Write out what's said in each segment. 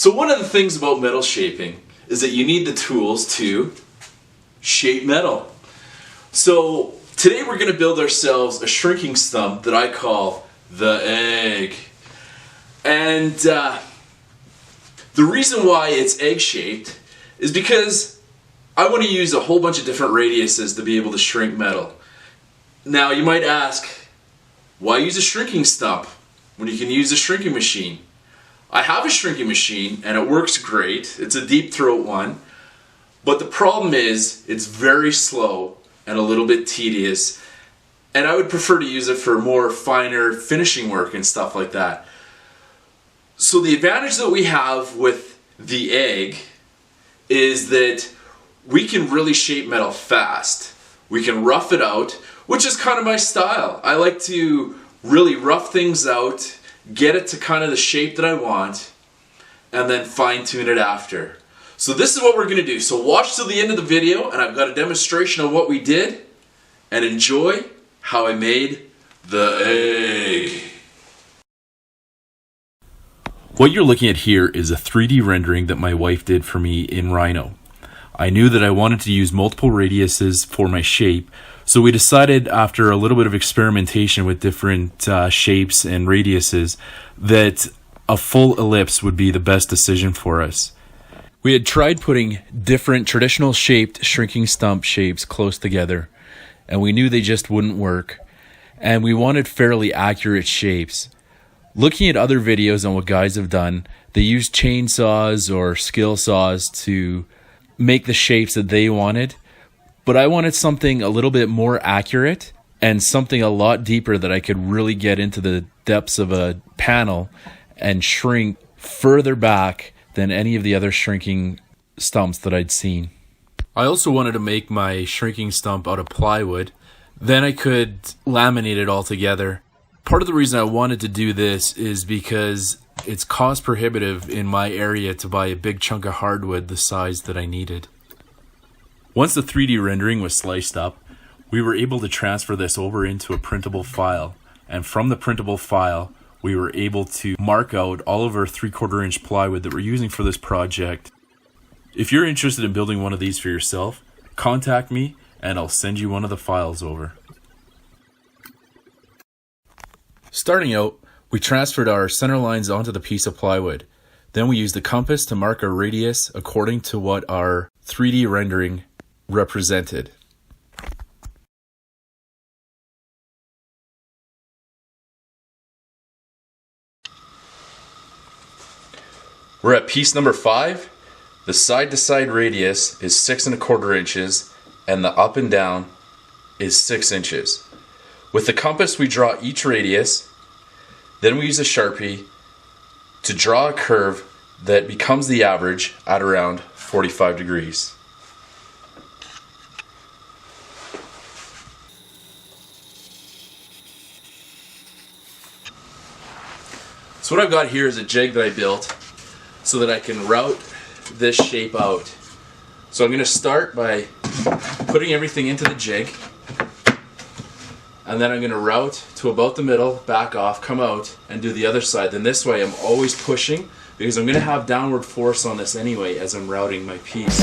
So one of the things about metal shaping is that you need the tools to shape metal. So today we're going to build ourselves a shrinking stump that I call the egg. And the reason why it's egg-shaped is because I want to use a whole bunch of different radiuses to be able to shrink metal. Now you might ask, why use a shrinking stump when you can use a shrinking machine? I have a shrinking machine and it works great. It's a deep throat one. But the problem is it's very slow and a little bit tedious. And I would prefer to use it for more finer finishing work and stuff like that. So the advantage that we have with the egg is that we can really shape metal fast. We can rough it out, which is kind of my style. I like to really rough things out, get it to kind of the shape that I want, and then fine tune it after. So this is what we're going to do. So watch till the end of the video, and I've got a demonstration of what we did, and enjoy how I made the egg. What you're looking at here is a 3D rendering that my wife did for me in Rhino. I knew that I wanted to use multiple radiuses for my shape, so we decided after a little bit of experimentation with different shapes and radiuses that a full ellipse would be the best decision for us. We had tried putting different traditional shaped shrinking stump shapes close together, and we knew they just wouldn't work, and we wanted fairly accurate shapes. Looking at other videos on what guys have done, they use chainsaws or skill saws to make the shapes that they wanted, but I wanted something a little bit more accurate and something a lot deeper that I could really get into the depths of a panel and shrink further back than any of the other shrinking stumps that I'd seen. I also wanted to make my shrinking stump out of plywood. Then I could laminate it all together. Part of the reason I wanted to do this is because it's cost prohibitive in my area to buy a big chunk of hardwood the size that I needed. Once the 3D rendering was sliced up, we were able to transfer this over into a printable file. And from the printable file, we were able to mark out all of our 3/4 inch plywood that we're using for this project. If you're interested in building one of these for yourself, contact me and I'll send you one of the files over. Starting out, we transferred our center lines onto the piece of plywood. Then we used the compass to mark our radius according to what our 3D rendering represented. We're at piece number 5. The side-to-side radius is 6 1/4 inches and the up and down is 6 inches. With the compass we draw each radius, then we use a Sharpie to draw a curve that becomes the average at around 45 degrees. So what I've got here is a jig that I built so that I can route this shape out. So I'm going to start by putting everything into the jig, and then I'm going to route to about the middle, back off, come out, and do the other side. Then this way I'm always pushing, because I'm going to have downward force on this anyway as I'm routing my piece.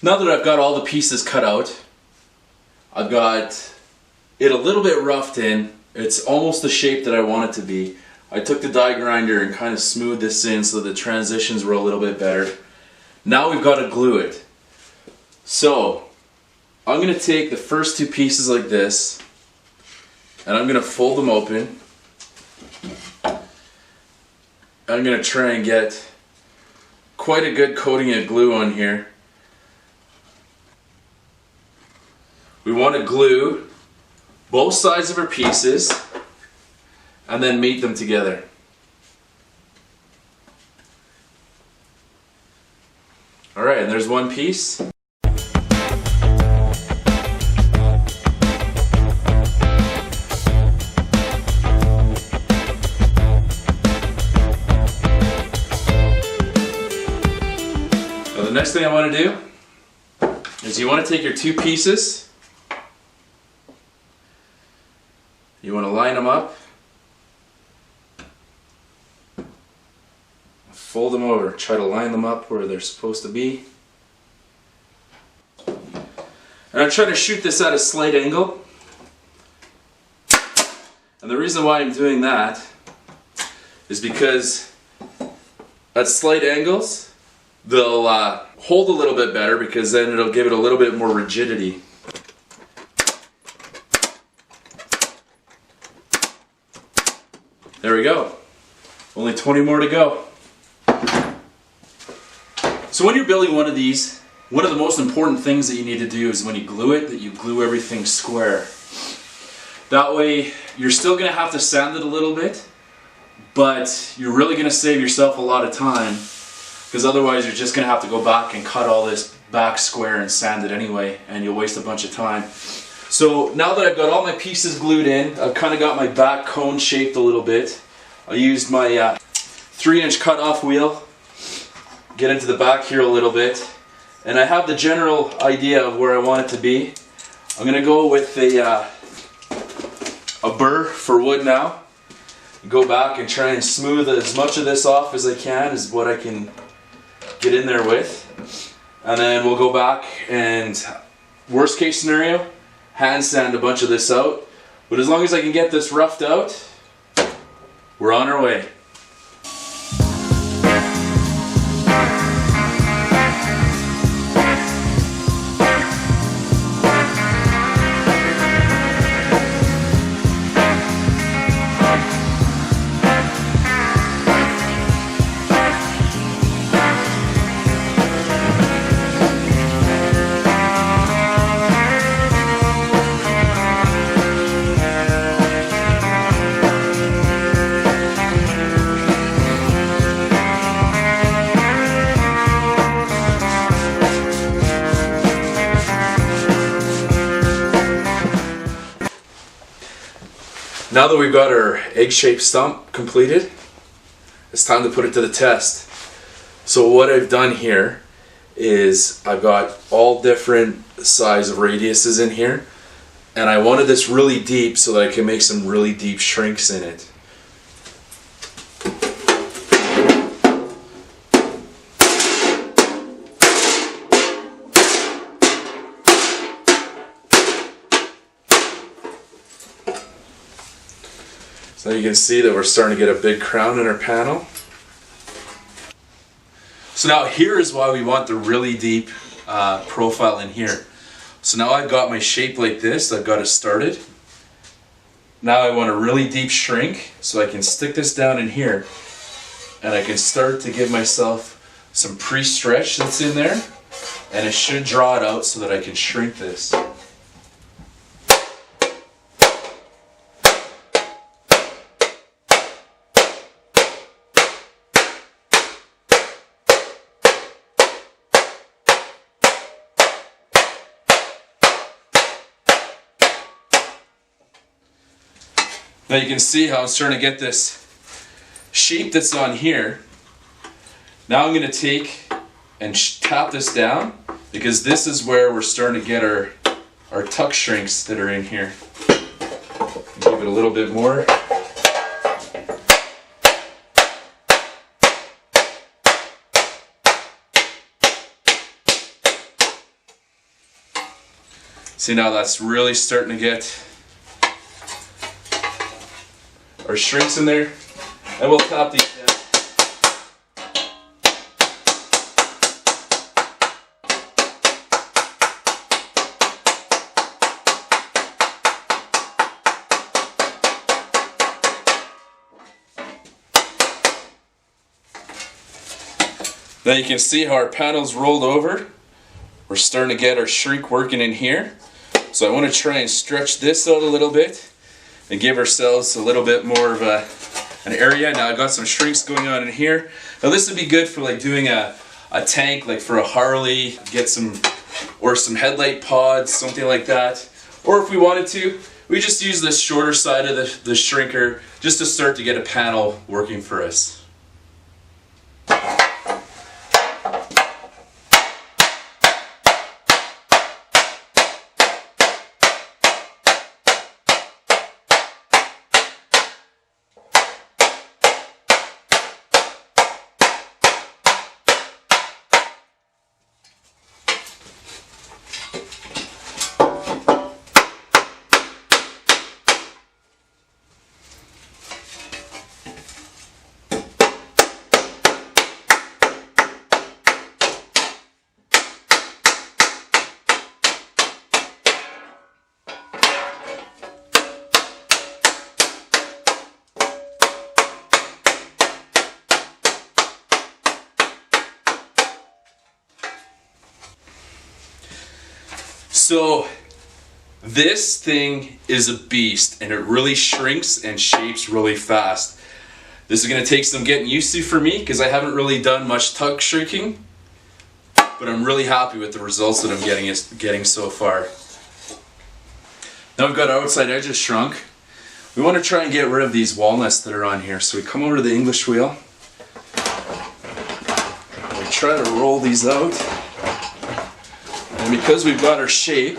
Now that I've got all the pieces cut out, I've got it a little bit roughed in. It's almost the shape that I want it to be. I took the die grinder and kind of smoothed this in so the transitions were a little bit better. Now we've got to glue it. So I'm going to take the first 2 pieces like this and I'm going to fold them open. I'm going to try and get quite a good coating of glue on here. We want to glue both sides of our pieces and then mate them together. Alright, and there's one piece. The next thing I want to do is you want to take your two pieces, you want to line them up, fold them over, try to line them up where they're supposed to be. And I'm trying to shoot this at a slight angle. And the reason why I'm doing that is because at slight angles, they'll hold a little bit better, because then it'll give it a little bit more rigidity. There we go. Only 20 more to go. So when you're building one of these, one of the most important things that you need to do is when you glue it, that you glue everything square. That way you're still going to have to sand it a little bit, but you're really going to save yourself a lot of time, because otherwise you're just going to have to go back and cut all this back square and sand it anyway, and you'll waste a bunch of time. So now that I've got all my pieces glued in, I've kind of got my back cone shaped a little bit. I used my 3-inch cut-off wheel, get into the back here a little bit, and I have the general idea of where I want it to be. I'm going to go with a burr for wood now. Go back and try and smooth as much of this off as I can, is what I can get in there with. And then we'll go back and, worst case scenario, hand sand a bunch of this out. But as long as I can get this roughed out, we're on our way. Now that we've got our egg-shaped stump completed, it's time to put it to the test. So what I've done here is I've got all different size of radiuses in here, and I wanted this really deep so that I can make some really deep shrinks in it. So you can see that we're starting to get a big crown in our panel. So now here is why we want the really deep profile in here. So now I've got my shape like this, I've got it started. Now I want a really deep shrink, so I can stick this down in here, and I can start to give myself some pre-stretch that's in there, and it should draw it out so that I can shrink this. Now you can see how I'm starting to get this shape that's on here. Now I'm going to take and tap this down, because this is where we're starting to get our tuck shrinks that are in here. Give it a little bit more. See, now that's really starting to get our shrinks in there, and we'll tap these down. Now you can see how our panel's rolled over. We're starting to get our shrink working in here. So I want to try and stretch this out a little bit and give ourselves a little bit more of an area. Now I've got some shrinks going on in here. Now this would be good for like doing a tank, like for a Harley, get some, or some headlight pods, something like that. Or if we wanted to, we just use the shorter side of the shrinker just to start to get a panel working for us. So this thing is a beast, and it really shrinks and shapes really fast. This is going to take some getting used to for me because I haven't really done much tuck shrinking, but I'm really happy with the results that I'm getting so far. Now we've got our outside edges shrunk. We want to try and get rid of these walnuts that are on here. So we come over to the English wheel. We try to roll these out. And because we've got our shape,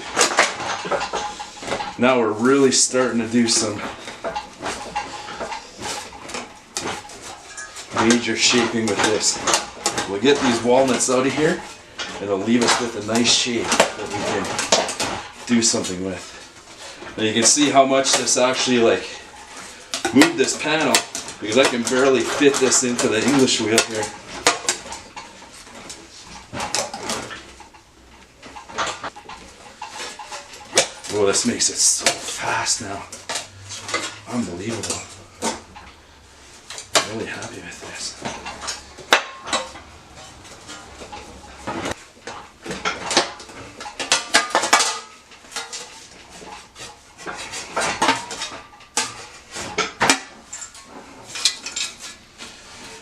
now we're really starting to do some major shaping with this. We'll get these walnuts out of here, and it'll leave us with a nice shape that we can do something with. Now you can see how much this actually like moved this panel, because I can barely fit this into the English wheel here. Oh, this makes it so fast now. Unbelievable. I'm really happy with this.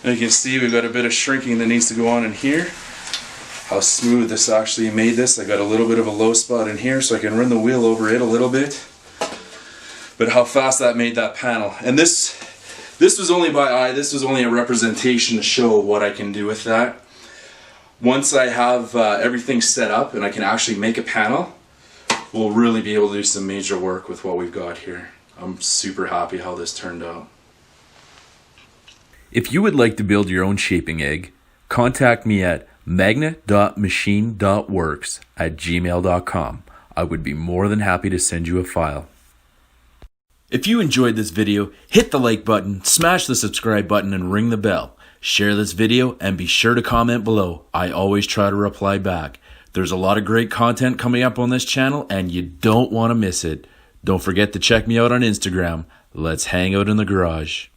Now you can see we've got a bit of shrinking that needs to go on in here. How smooth this actually made this. I got a little bit of a low spot in here, so I can run the wheel over it a little bit. But how fast that made that panel. And this was only by eye. This was only a representation to show what I can do with that. Once I have everything set up and I can actually make a panel, we'll really be able to do some major work with what we've got here. I'm super happy how this turned out. If you would like to build your own shaping egg, contact me at magnet.machine.works@gmail.com. I would be more than happy to send you a file. If you enjoyed this video, hit the like button, smash the subscribe button, and ring the bell. Share this video and be sure to comment below. I always try to reply back. There's a lot of great content coming up on this channel and you don't want to miss it. Don't forget to check me out on Instagram. Let's hang out in the garage.